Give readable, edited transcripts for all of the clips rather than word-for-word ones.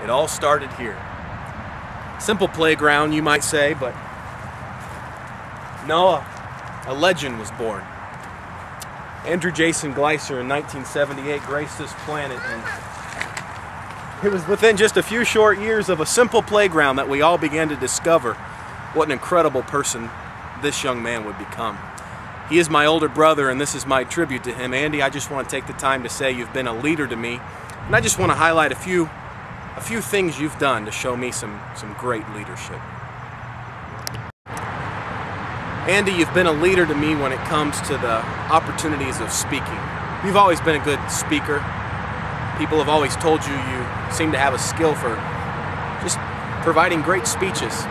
It all started here. Simple playground, you might say, but no, a legend was born. Andrew Jason Gleiser in 1978 graced this planet, and it was within just a few short years of a simple playground that we all began to discover what an incredible person this young man would become. He is my older brother, and this is my tribute to him. Andy, I just want to take the time to say you've been a leader to me, and I just want to highlight a few things you've done to show me some great leadership. Andy, you've been a leader to me when it comes to the opportunities of speaking. You've always been a good speaker. People have always told you you seem to have a skill for just providing great speeches.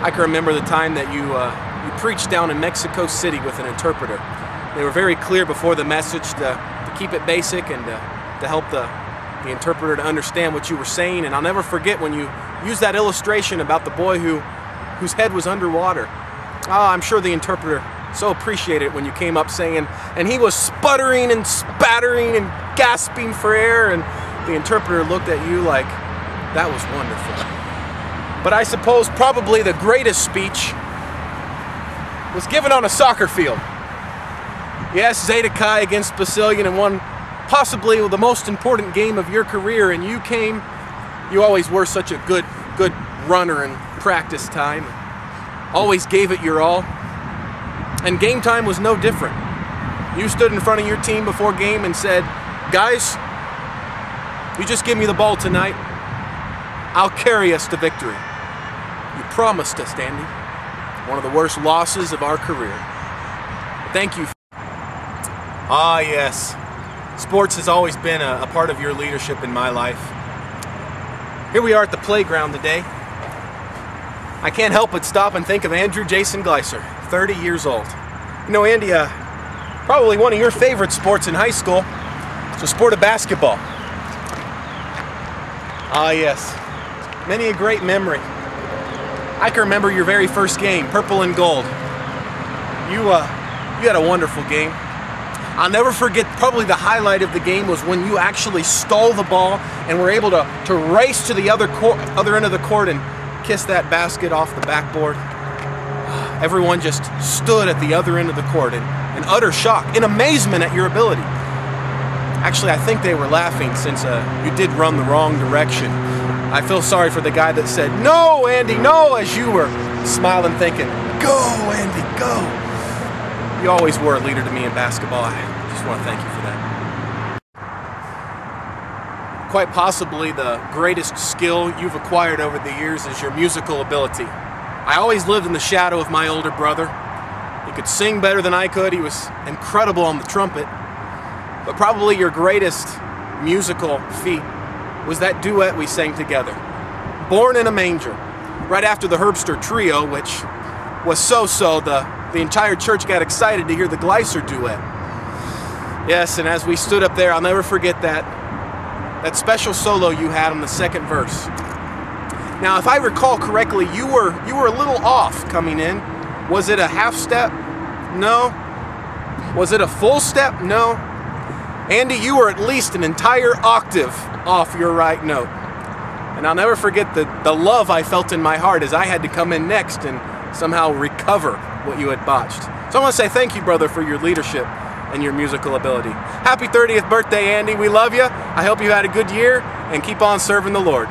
I can remember the time that you preached down in Mexico City with an interpreter. They were very clear before the message to keep it basic and to help the interpreter to understand what you were saying. And I'll never forget when you used that illustration about the boy whose head was underwater. I'm sure the interpreter so appreciated it when you came up saying, and he was sputtering and spattering and gasping for air, and the interpreter looked at you like, that was wonderful. But I suppose probably the greatest speech was given on a soccer field. Yes, Zeta Chi against Basilian in one possibly the most important game of your career, and you always were such a good runner in practice time. Always gave it your all. And game time was no different. You stood in front of your team before game and said, guys, you just give me the ball tonight, I'll carry us to victory. You promised us, Andy. One of the worst losses of our career. Thank you. Ah, yes. Sports has always been a part of your leadership in my life. Here we are at the playground today. I can't help but stop and think of Andrew Jason Gleiser, 30 years old. You know, Andy, probably one of your favorite sports in high school is the sport of basketball. Ah, yes. Many a great memory. I can remember your very first game, purple and gold. You had a wonderful game. I'll never forget, probably the highlight of the game was when you actually stole the ball and were able to race to the other end of the court and kiss that basket off the backboard. Everyone just stood at the other end of the court in utter shock, in amazement at your ability. Actually, I think they were laughing since you did run the wrong direction. I feel sorry for the guy that said, "No, Andy, no," as you were smiling thinking, "Go, Andy, go." You always were a leader to me in basketball. I just want to thank you for that. Quite possibly the greatest skill you've acquired over the years is your musical ability. I always lived in the shadow of my older brother. He could sing better than I could. He was incredible on the trumpet. But probably your greatest musical feat was that duet we sang together, Born in a Manger, right after the Herbster Trio, which was so-so. The entire church got excited to hear the Gleiser duet. Yes, and as we stood up there, I'll never forget that special solo you had on the second verse. Now, if I recall correctly, you were a little off coming in. Was it a half step? No. Was it a full step? No. Andy, you were at least an entire octave off your right note. And I'll never forget the love I felt in my heart as I had to come in next and somehow recover what you had botched. So I want to say thank you, brother, for your leadership and your musical ability. Happy 30th birthday, Andy. We love you. I hope you had a good year, and keep on serving the Lord.